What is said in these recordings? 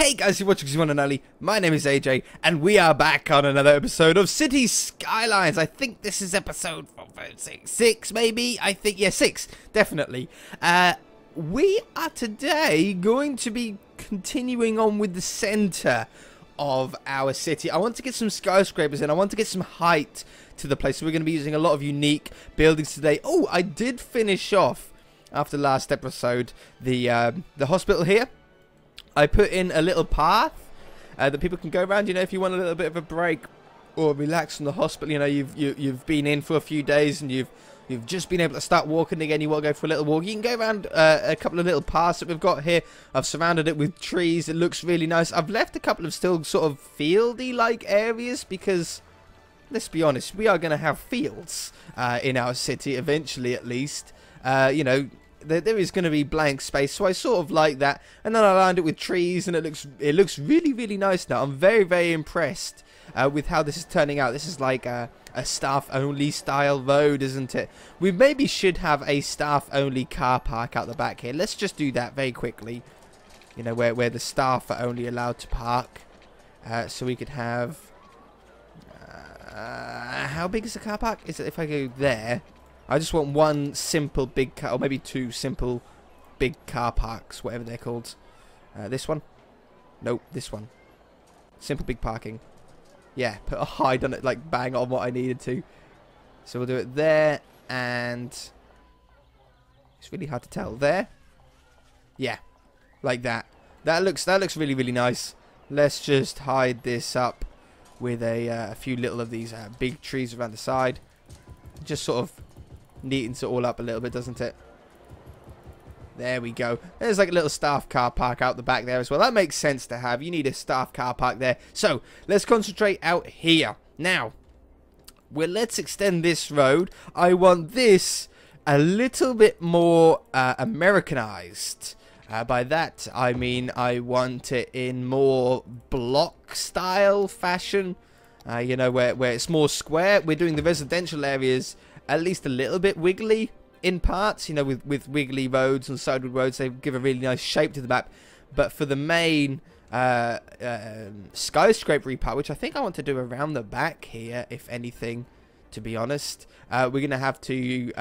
Hey guys, you're watching One and Only. My name is AJ, and we are back on another episode of Cities Skylines. I think this is episode 6, maybe? I think, yeah, 6, definitely. We are today going to be continuing on with the center of our city. I want to get some skyscrapers in. I want to get some height to the place. So we're going to be using a lot of unique buildings today. Oh, I did finish off, after last episode, the hospital here. I put in a little path that people can go around, you know, if you want a little bit of a break or relax from the hospital. You know, you've been in for a few days and you've just been able to start walking again. You want to go for a little walk. You can go around a couple of little paths that we've got here. I've surrounded it with trees. It looks really nice. I've left a couple of still sort of fieldy-like areas because, let's be honest, we are going to have fields in our city eventually, at least. You know, there is going to be blank space, so I sort of like that. And then I lined it with trees, and it looks really, really nice now. I'm very, very impressed with how this is turning out. This is like a staff-only style road, isn't it? We maybe should have a staff-only car park out the back here. Let's just do that very quickly. You know, where the staff are only allowed to park. So we could have... how big is the car park? Is it if I go there? I just want one simple big car, or maybe two simple big car parks, whatever they're called. This one? Nope, this one. Simple big parking. Yeah, put a hide on it, like bang on what I needed to. So we'll do it there, and it's really hard to tell. There? Yeah, like that. That looks really, really nice. Let's just hide this up with a few little of these big trees around the side. Just sort of neatens it all up a little bit, doesn't it? There we go. There's like a little staff car park out the back there as well. That makes sense to have. You need a staff car park there. So let's concentrate out here. Now, let's extend this road. I want this a little bit more Americanized. By that, I mean I want it in more block style fashion. You know, where it's more square. We're doing the residential areas at least a little bit wiggly in parts, you know, with wiggly roads and sideward roads. They give a really nice shape to the map. But for the main skyscrapery part, which I think I want to do around the back here, if anything, to be honest, we're going to have to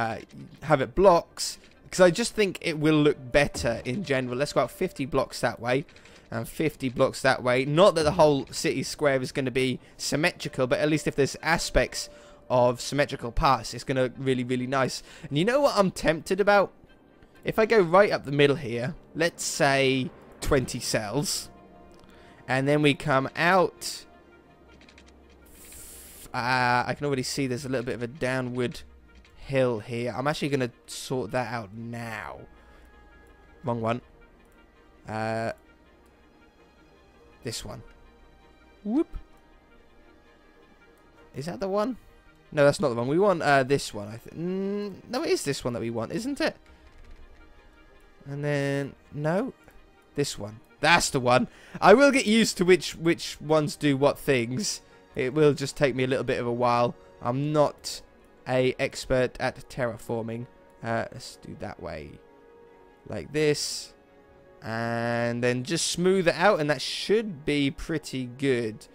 have it blocks, because I just think it will look better in general. Let's go out 50 blocks that way and 50 blocks that way. Not that the whole city square is going to be symmetrical, but at least if there's aspects of symmetrical parts, it's going to really, really nice. And you know what I'm tempted about? If I go right up the middle here, let's say 20 cells, and then we come out, I can already see there's a little bit of a downward hill here. I'm actually going to sort that out now. Wrong one. This one. Whoop. Is that the one? No, that's not the one. We want this one, I think. No, it is this one that we want, isn't it? And then, no. This one. That's the one. I will get used to which ones do what things. It will just take me a little bit of a while. I'm not an expert at terraforming. Let's do that way. Like this. And then just smooth it out, and that should be pretty good.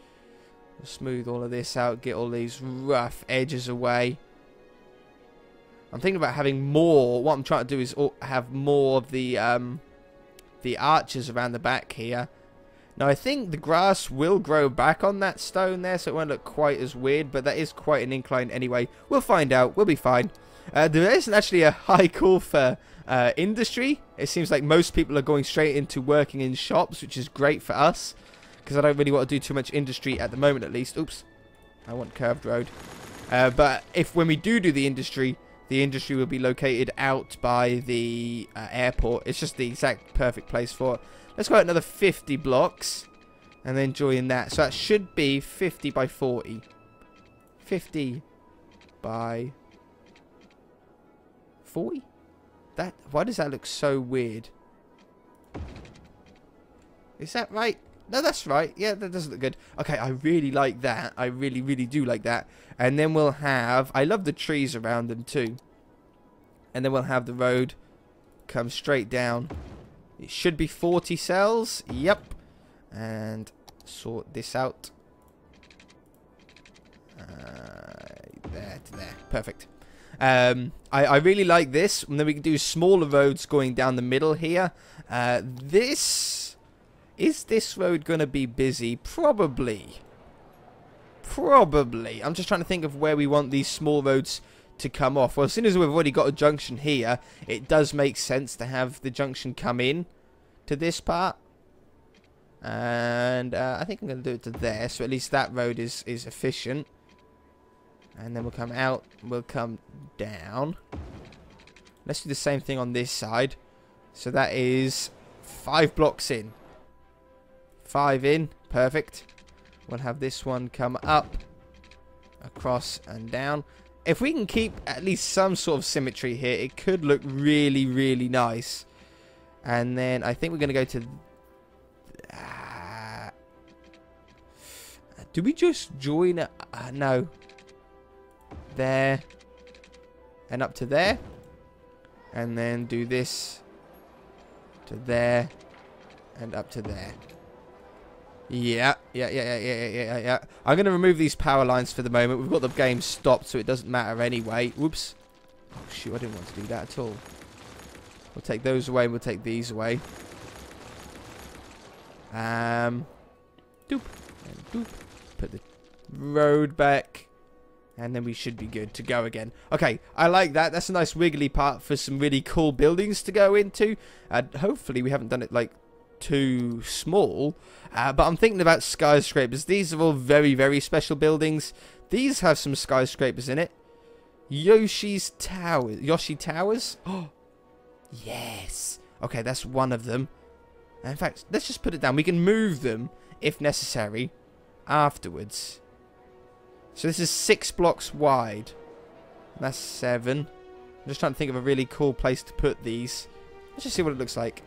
Smooth all of this out, get all these rough edges away. I'm thinking about having more. What I'm trying to do is have more of the arches around the back here. Now I think the grass will grow back on that stone there, so it won't look quite as weird, but that is quite an incline anyway. We'll find out. We'll be fine. There isn't actually a high call for industry. It seems like most people are going straight into working in shops, which is great for us, because I don't really want to do too much industry at the moment, at least. Oops. I want curved road. But when we do the industry will be located out by the airport. It's just the exact perfect place for it. Let's go out another 50 blocks and then join that. So that should be 50 by 40. 50 by 40? Why does that look so weird? Is that right? No, that's right. Yeah, that does look good. Okay, I really like that. I really, really do like that. And then we'll have... I love the trees around them too. And then we'll have the road come straight down. It should be 40 cells. Yep. And sort this out. There to there. Perfect. I really like this. And then we can do smaller roads going down the middle here. Is this road going to be busy? Probably. Probably. I'm just trying to think of where we want these small roads to come off. Well, as soon as we've already got a junction here, it does make sense to have the junction come in to this part. And I think I'm going to do it to there, so at least that road is efficient. And then we'll come out, we'll come down. Let's do the same thing on this side. So that is 5 blocks in. 5 in, perfect. We'll have this one come up, across and down. If we can keep at least some sort of symmetry here, it could look really, really nice. And then I think we're going to go to... do we just join... no. There. And up to there. And then do this to there. And up to there. Yeah. I'm going to remove these power lines for the moment. We've got the game stopped, so it doesn't matter anyway. Whoops. Oh, shoot, I didn't want to do that at all. We'll take those away. We'll take these away. Doop. And doop. Put the road back. And then we should be good to go again. Okay, I like that. That's a nice wiggly part for some really cool buildings to go into. Hopefully we haven't done it, like, too small. But I'm thinking about skyscrapers. These are all very, very special buildings. These have some skyscrapers in it. Yoshi Towers? Oh, yes. Okay, that's one of them. In fact, let's just put it down. We can move them, if necessary, afterwards. So this is 6 blocks wide. That's 7. I'm just trying to think of a really cool place to put these. Let's just see what it looks like.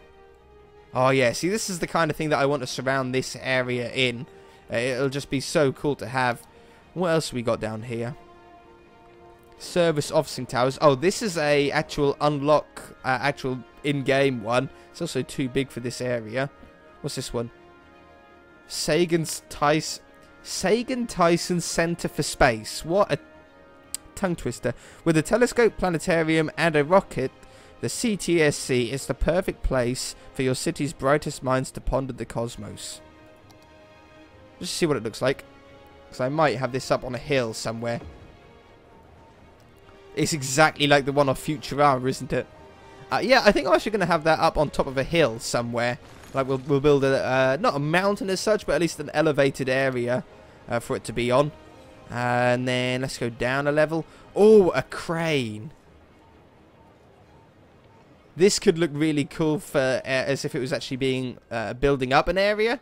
Oh yeah, see, this is the kind of thing that I want to surround this area in. It'll just be so cool to have. What else have we got down here? Service officing towers. Oh, this is a actual unlock, actual in-game one. It's also too big for this area. What's this one? Sagan Tyson Center for Space. What a tongue twister. With a telescope, planetarium, and a rocket, the CTSC is the perfect place for your city's brightest minds to ponder the cosmos. Just see what it looks like. Because I might have this up on a hill somewhere. It's exactly like the one off Futurama, isn't it? Yeah, I think I'm actually going to have that up on top of a hill somewhere. Like, we'll build a, not a mountain as such, but at least an elevated area for it to be on. And then let's go down a level. Oh, a crane. This could look really cool for as if it was actually being building up an area.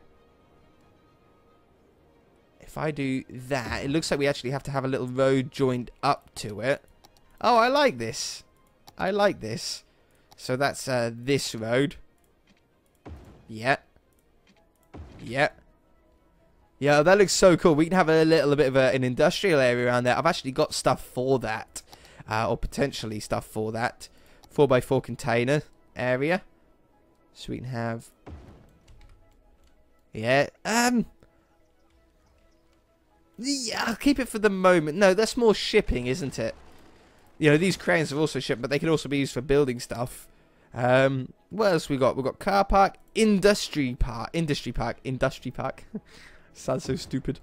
If I do that, it looks like we actually have to have a little road joined up to it. Oh, I like this. I like this. So that's this road. Yeah. Yeah. Yeah, that looks so cool. We can have a little bit of an industrial area around there. I've actually got stuff for that. Or potentially stuff for that. 4x4 container area. So we can have... Yeah. Yeah, I'll keep it for the moment. No, that's more shipping, isn't it? You know, these cranes are also shipped, but they can also be used for building stuff. What else we got? We've got car park, industry park. Sounds so stupid.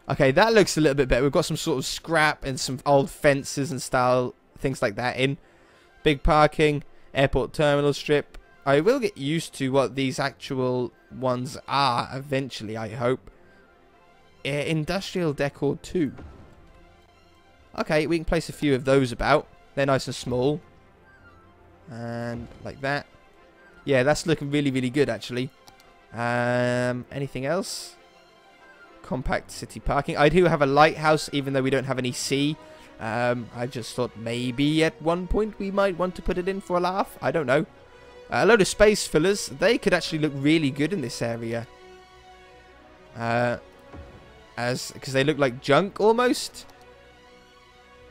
Okay, that looks a little bit better. We've got some sort of scrap and some old fences and style things like that in. Big parking, airport terminal strip. I will get used to what these actual ones are eventually, I hope. Industrial decor 2. Okay, we can place a few of those about. They're nice and small. And like that. Yeah, that's looking really, really good, actually. Anything else? Compact city parking. I do have a lighthouse, even though we don't have any sea. I just thought maybe at one point we might want to put it in for a laugh. I don't know. A load of space fillers. They could actually look really good in this area. Because they look like junk almost.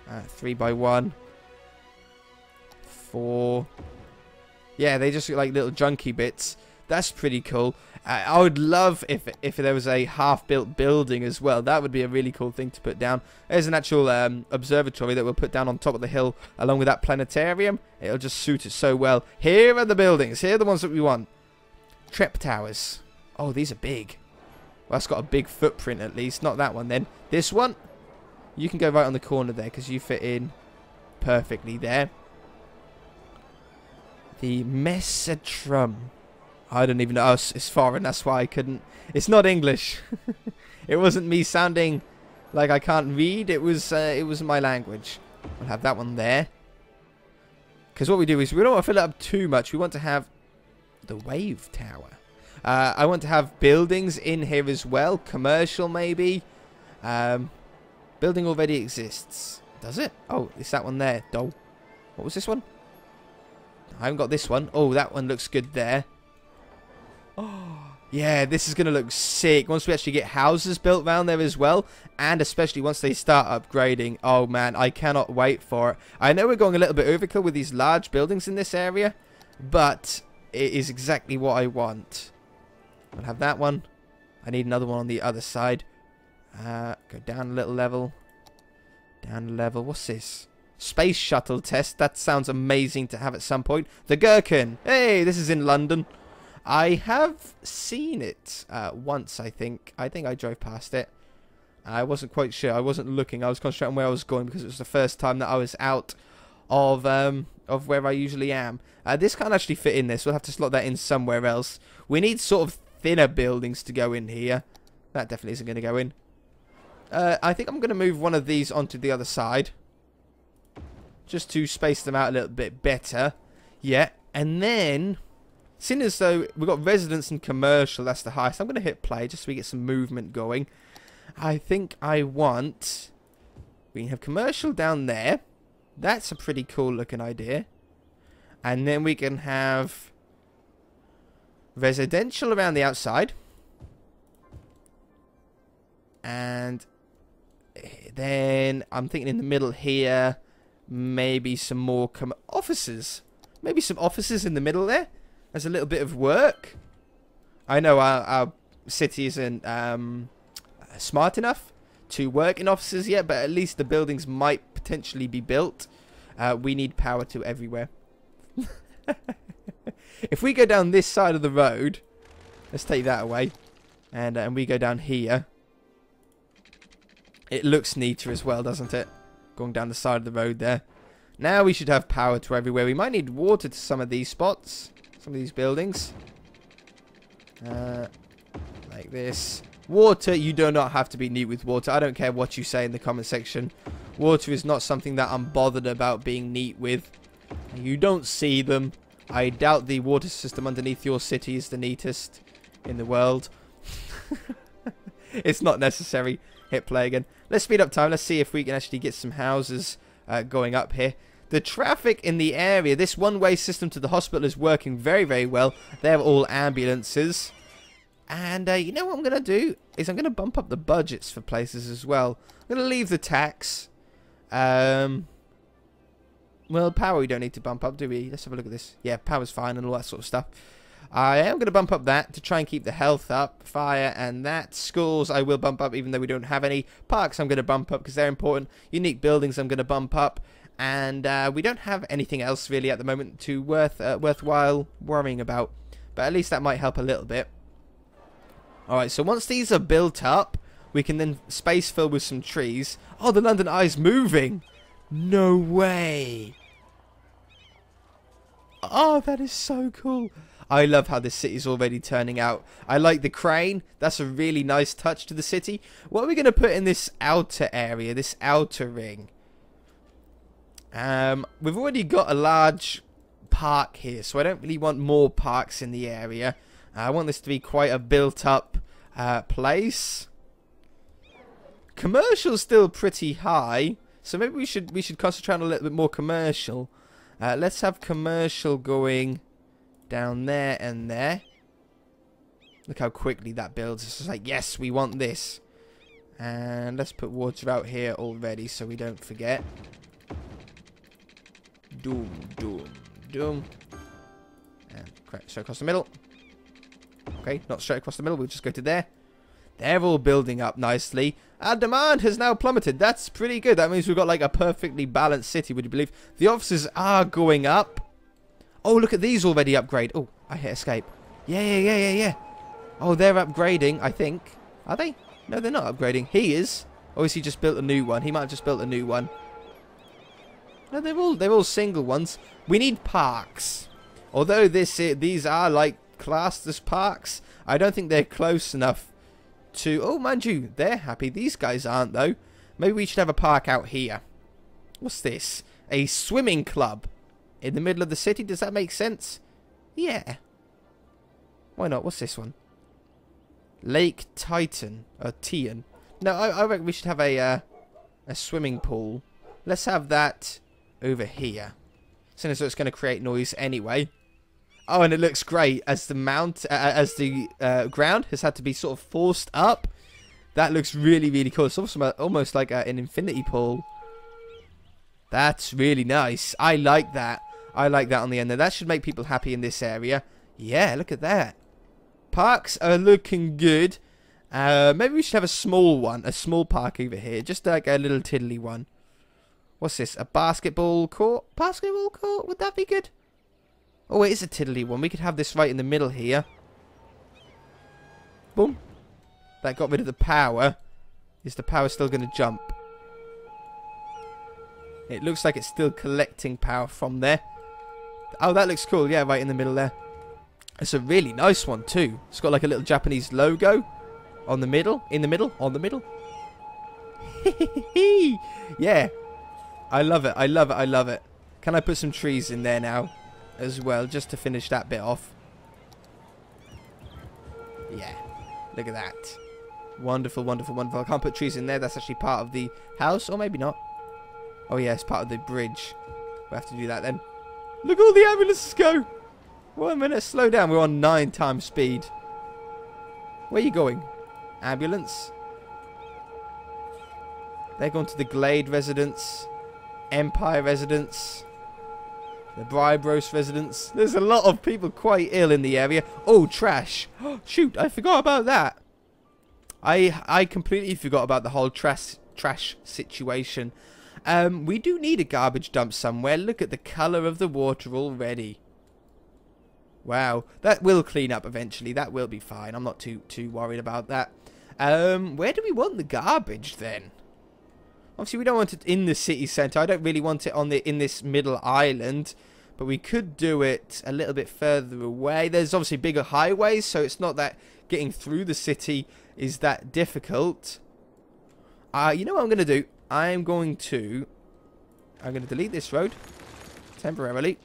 3x1. 4. Yeah, they just look like little junky bits. That's pretty cool. I would love if there was a half-built building as well. That would be a really cool thing to put down. There's an actual observatory that we'll put down on top of the hill along with that planetarium. It'll just suit it so well. Here are the buildings. Here are the ones that we want. Trep towers. Oh, these are big. Well, that's got a big footprint at least. Not that one then. This one, you can go right on the corner there because you fit in perfectly there. The Messetrum. I don't even know. Oh, it's foreign. That's why I couldn't. It's not English. It wasn't me sounding like I can't read. It was my language. We'll have that one there. Because what we do is we don't want to fill it up too much. We want to have the wave tower. I want to have buildings in here as well. Commercial maybe. Building already exists. Does it? Oh, it's that one there. What was this one? I haven't got this one. Oh, that one looks good there. Oh, yeah, this is going to look sick once we actually get houses built around there as well. And especially once they start upgrading. Oh, man, I cannot wait for it. I know we're going a little bit overkill with these large buildings in this area. But it is exactly what I want. I'll have that one. I need another one on the other side. Go down a little level. Down a level. What's this? Space shuttle test. That sounds amazing to have at some point. The Gherkin. Hey, this is in London. I have seen it once, I think. I think I drove past it. I wasn't quite sure. I wasn't looking. I was concentrating on where I was going because it was the first time that I was out of where I usually am. This can't actually fit in this. We'll have to slot that in somewhere else. We need sort of thinner buildings to go in here. That definitely isn't going to go in. I think I'm going to move one of these onto the other side. Just to space them out a little bit better. Yeah. And then, seeing as though we've got residence and commercial, that's the highest. I'm going to hit play just so we get some movement going. I think I want... We can have commercial down there. That's a pretty cool looking idea. And then we can have residential around the outside. And then I'm thinking in the middle here, maybe some more offices. Maybe some offices in the middle there. As a little bit of work. I know our city isn't smart enough to work in offices yet, but at least the buildings might potentially be built. We need power to everywhere. If we go down this side of the road, let's take that away, and we go down here. It looks neater as well, doesn't it? Going down the side of the road there. Now we should have power to everywhere. We might need water to some of these spots, some of these buildings. Like this. Water, you do not have to be neat with water. I don't care what you say in the comment section. Water is not something that I'm bothered about being neat with. You don't see them. I doubt the water system underneath your city is the neatest in the world. It's not necessary. Hit play again. Let's speed up time. Let's see if we can actually get some houses going up here. The traffic in the area, this one-way system to the hospital is working very, very well. They're all ambulances. And you know what I'm going to do? Is I'm going to bump up the budgets for places as well. I'm going to leave the tax. Well, power we don't need to bump up, do we? Let's have a look at this. Yeah, power's fine and all that sort of stuff. I am going to bump up that to try and keep the health up. Fire and that. Schools I will bump up even though we don't have any. Parks I'm going to bump up because they're important. Unique buildings I'm going to bump up. And we don't have anything else really at the moment to worthwhile worrying about. But at least that might help a little bit. Alright, so once these are built up, we can then space fill with some trees. Oh, the London Eye's moving! No way! Oh, that is so cool. I love how this city is already turning out. I like the crane. That's a really nice touch to the city. What are we going to put in this outer area, this outer ring? We've already got a large park here, so I don't really want more parks in the area. I want this to be quite a built-up place. Commercial's still pretty high, so maybe we should concentrate on a little bit more commercial. Let's have commercial going down there and there. Look how quickly that builds. It's just like, yes, we want this. And let's put water out here already so we don't forget. Doom, doom, doom. And so across the middle. Okay, not straight across the middle. We'll just go to there. They're all building up nicely. Our demand has now plummeted. That's pretty good. That means we've got like a perfectly balanced city, would you believe? The offices are going up. Oh, look at these already upgrade. Oh, I hit escape. Yeah. Oh, they're upgrading, I think. Are they? No, they're not upgrading. He is. Or is he just built a new one? He might have just built a new one. No, they're all single ones. We need parks. Although these are like classed as parks, I don't think they're close enough to... Oh, mind you, they're happy. These guys aren't, though. Maybe we should have a park out here. What's this? A swimming club in the middle of the city. Does that make sense? Yeah. Why not? What's this one? Lake Titan. Or Tian. No, I reckon we should have a swimming pool. Let's have that over here. So it's going to create noise anyway. Oh, and it looks great as the ground has had to be sort of forced up. That looks really, really cool. It's almost like an infinity pool. That's really nice. I like that. I like that on the end there. That should make people happy in this area. Yeah, look at that. Parks are looking good. Maybe we should have a small one. A small park over here. Just like a little tiddly one. What's this? A basketball court? Basketball court? Would that be good? Oh, it is a tiddly one. We could have this right in the middle here. Boom. That got rid of the power. Is the power still going to jump? It looks like it's still collecting power from there. Oh, that looks cool. Yeah, right in the middle there. It's a really nice one too. It's got like a little Japanese logo on the middle. In the middle. On the middle. Yeah. I love it. I love it. I love it. Can I put some trees in there now as well, just to finish that bit off? Yeah. Look at that. Wonderful, wonderful, wonderful. I can't put trees in there. That's actually part of the house. Or maybe not. Oh, yeah. It's part of the bridge. We'll have to do that then. Look, all the ambulances go. 1 minute. Slow down. We're on 9 times speed. Where are you going? Ambulance. They're going to the Glade residence. Empire residence. The Bribros residence. There's a lot of people quite ill in the area. Oh, trash. Shoot, I forgot about that. I completely forgot about the whole trash situation. We do need a garbage dump somewhere. Look at the colour of the water already. Wow. That will clean up eventually. That will be fine. I'm not too worried about that. Where do we want the garbage then? Obviously, we don't want it in the city centre. I don't really want it in this middle island. But we could do it a little bit further away. There's obviously bigger highways, so it's not that getting through the city is that difficult. You know what I'm going to do? I'm going to delete this road temporarily.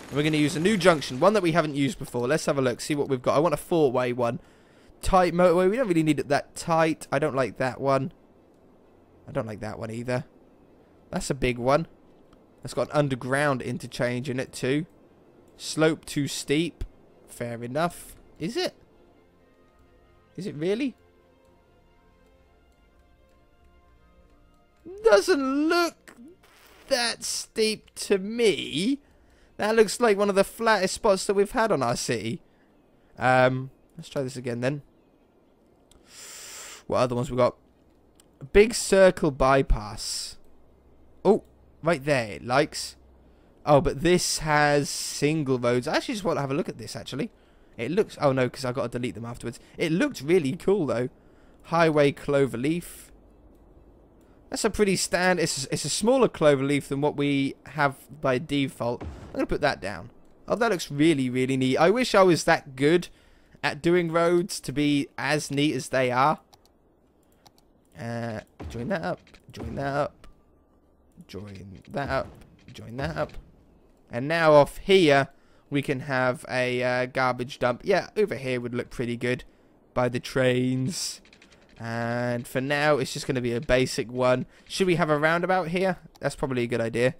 And we're going to use a new junction, one that we haven't used before. Let's have a look, see what we've got. I want a 4-way one. Tight motorway. We don't really need it that tight. I don't like that one. I don't like that one either. That's a big one. It's got an underground interchange in it too. Slope too steep. Fair enough. Is it? Is it really? Doesn't look that steep to me. That looks like one of the flattest spots that we've had on our city. Let's try this again then. What other ones we got? A big circle bypass. Oh, right there it likes. Oh, but this has single roads. I actually just want to have a look at this, actually. It looks... Oh, no, because I've got to delete them afterwards. It looked really cool, though. Highway cloverleaf. That's a pretty it's a smaller cloverleaf than what we have by default. I'm going to put that down. Oh, that looks really, really neat. I wish I was that good at doing roads to be as neat as they are. Join that up. Join that up. Join that up. Join that up. And now off here, we can have a garbage dump. Yeah, over here would look pretty good by the trains. And for now, it's just going to be a basic one. Should we have a roundabout here? That's probably a good idea.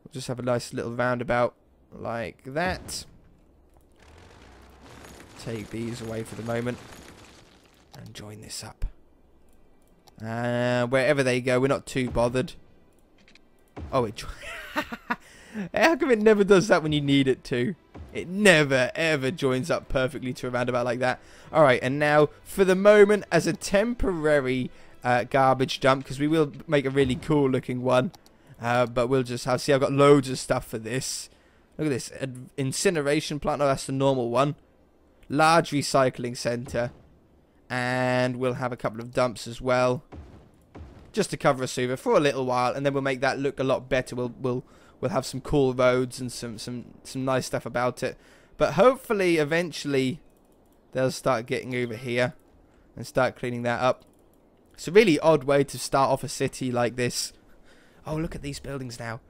We'll just have a nice little roundabout like that. Take these away for the moment. And join this up. Wherever they go, we're not too bothered. Oh, it... How come it never does that when you need it to? It never, ever joins up perfectly to a roundabout like that. Alright, and now, for the moment, as a temporary garbage dump, because we will make a really cool looking one. But we'll just have... See, I've got loads of stuff for this. Look at this. Incineration plant. No, that's the normal one. Large recycling centre. And we'll have a couple of dumps as well. Just to cover us over for a little while. And then we'll make that look a lot better. We'll have some cool roads and some nice stuff about it. But hopefully, eventually, they'll start getting over here. And start cleaning that up. It's a really odd way to start off a city like this. Oh, look at these buildings now.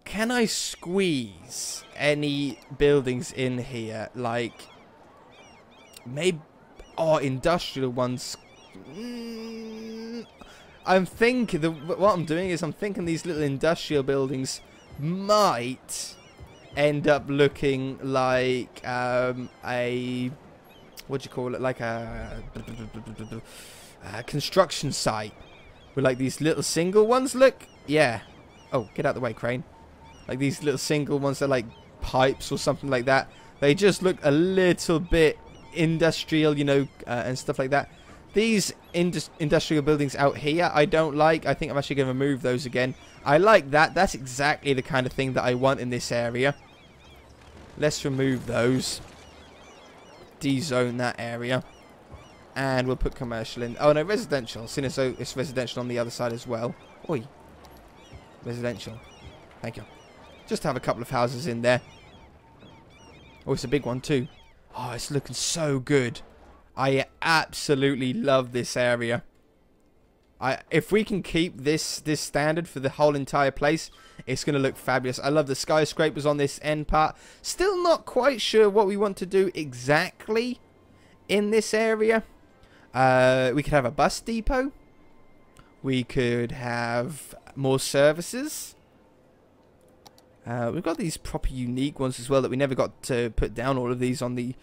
Can I squeeze any buildings in here? Like, maybe... Oh, industrial ones. I'm thinking... What I'm doing is I'm thinking these little industrial buildings might end up looking like a... What do you call it? Like a construction site. With like these little single ones, look. Yeah. Oh, get out the way, crane. Like these little single ones that are like pipes or something like that. They just look a little bit industrial, you know, and stuff like that. These industrial buildings out here, I don't like. I think I'm actually going to remove those again. I like that. That's exactly the kind of thing that I want in this area. Let's remove those. De-zone that area. And we'll put commercial in. Oh, no, residential. Seeing as though it's residential on the other side as well. Oi. Residential. Thank you. Just have a couple of houses in there. Oh, it's a big one too. Oh, it's looking so good. I absolutely love this area. If we can keep this standard for the whole entire place, it's going to look fabulous. I love the skyscrapers on this end part. Still not quite sure what we want to do exactly in this area. We could have a bus depot. We could have more services. We've got these proper unique ones as well that we never got to put down all of these on the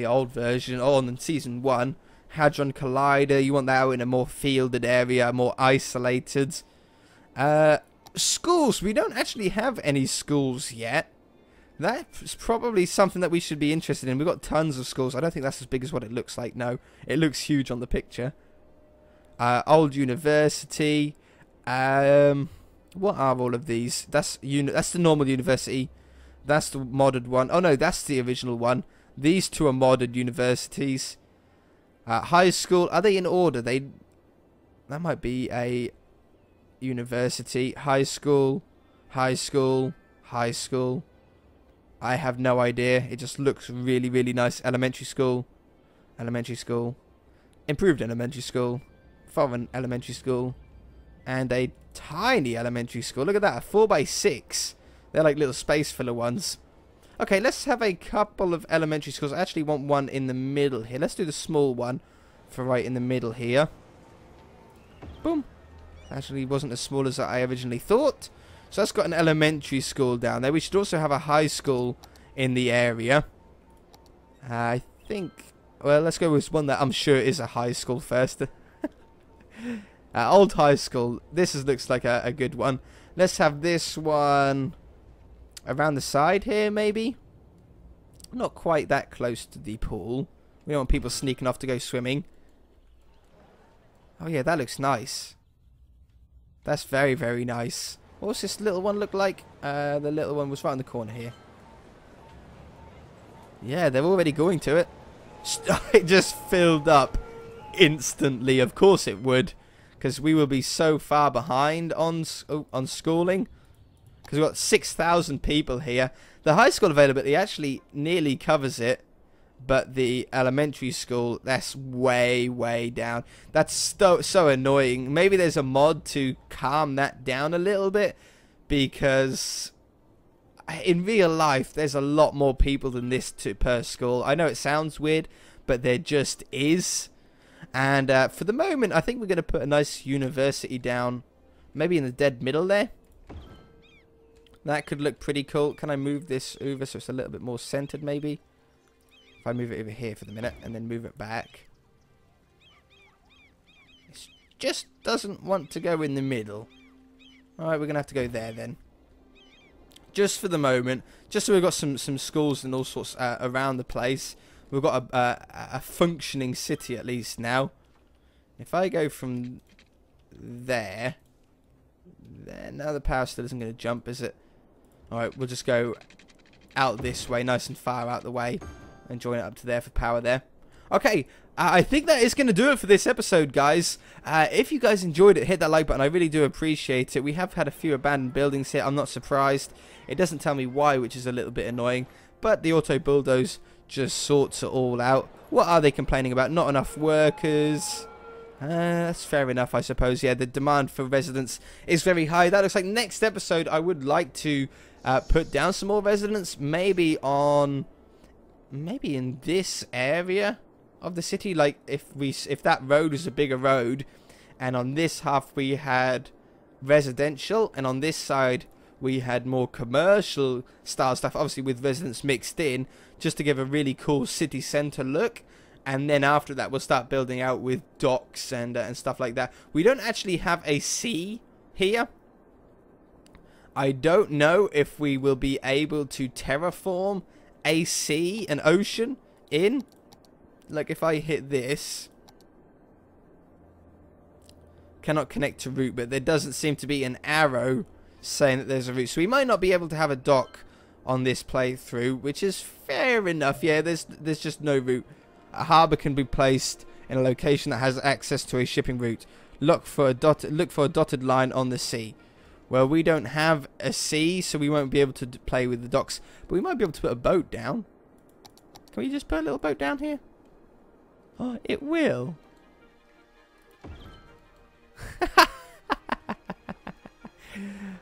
old version. Oh, on Season 1. Hadron Collider. You want that out in a more fielded area, more isolated. Schools. We don't actually have any schools yet. That's probably something that we should be interested in. We've got tons of schools. I don't think that's as big as what it looks like. No, it looks huge on the picture. Old university. What are all of these? That's the normal university. That's the modded one. Oh no, that's the original one. These two are modded universities. High school. Are they in order? That might be a university. High school. High school. High school. I have no idea. It just looks really, really nice. Elementary school. Elementary school. Improved elementary school. Foreign elementary school. And a tiny elementary school. Look at that. 4x6. They're like little space filler ones. Okay, let's have a couple of elementary schools. I actually want one in the middle here. Let's do the small one for right in the middle here. Boom. Actually wasn't as small as I originally thought. So that's got an elementary school down there. We should also have a high school in the area. I think... Well, let's go with one that I'm sure is a high school first. Old high school. This looks like a good one. Let's have this one around the side here, maybe. Not quite that close to the pool. We don't want people sneaking off to go swimming. Oh, yeah, that looks nice. That's very, very nice. What's this little one look like? The little one was right in the corner here. Yeah, they're already going to it. It just filled up instantly. Of course it would. Because we will be so far behind on schooling. Because we've got 6,000 people here. The high school availability actually nearly covers it. But the elementary school, that's way, way down. That's so annoying. Maybe there's a mod to calm that down a little bit. Because in real life, there's a lot more people than this per school. I know it sounds weird, but there just is. And for the moment, I think we're going to put a nice university down. Maybe in the dead middle there. That could look pretty cool. Can I move this over so it's a little bit more centered maybe? If I move it over here for the minute and then move it back. It just doesn't want to go in the middle. Alright, we're going to have to go there then. just for the moment, just so we've got some schools and all sorts around the place. We've got a functioning city at least now. If I go from there, now the power still isn't going to jump, is it? Alright, we'll just go out this way, nice and far out the way, and join it up to there for power there. Okay, I think that is going to do it for this episode, guys. If you guys enjoyed it, hit that like button. I really do appreciate it. We have had a few abandoned buildings here. I'm not surprised. It doesn't tell me why, which is a little bit annoying. But the auto bulldoze just sorts it all out. What are they complaining about? Not enough workers. That's fair enough, I suppose. Yeah, the demand for residents is very high. That looks like next episode I would like to put down some more residents. Maybe in this area of the city. Like if that road is a bigger road, and on this half we had residential, and on this side we had more commercial style stuff, obviously with residents mixed in, just to give a really cool city centre look. And then after that, we'll start building out with docks and stuff like that. We don't actually have a sea here. I don't know if we will be able to terraform a sea, an ocean, in. Like if I hit this, cannot connect to route, but there doesn't seem to be an arrow saying that there's a route. So we might not be able to have a dock on this playthrough, which is fair enough. Yeah, there's just no route. A harbour can be placed in a location that has access to a shipping route. Look for a dotted line on the sea. Well, we don't have a sea, so we won't be able to play with the docks. But we might be able to put a boat down. Can we just put a little boat down here? Oh, it will.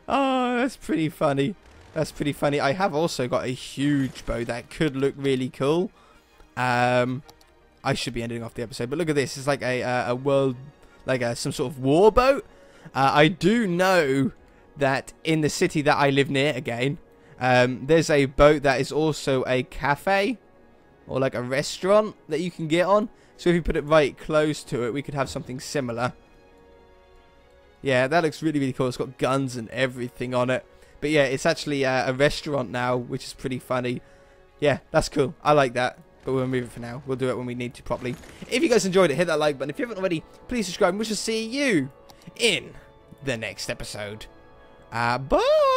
Oh, that's pretty funny. That's pretty funny. I have also got a huge boat that could look really cool. I should be ending off the episode, but look at this. It's like a world, like some sort of war boat. I do know that in the city that I live near, again, there's a boat that is also a cafe or like a restaurant that you can get on. So if you put it right close to it, we could have something similar. Yeah, that looks really, really cool. It's got guns and everything on it. But yeah, it's actually a restaurant now, which is pretty funny. Yeah, that's cool. I like that. But we'll move it for now. We'll do it when we need to properly. If you guys enjoyed it, hit that like button. If you haven't already, please subscribe. And we shall see you in the next episode. Bye!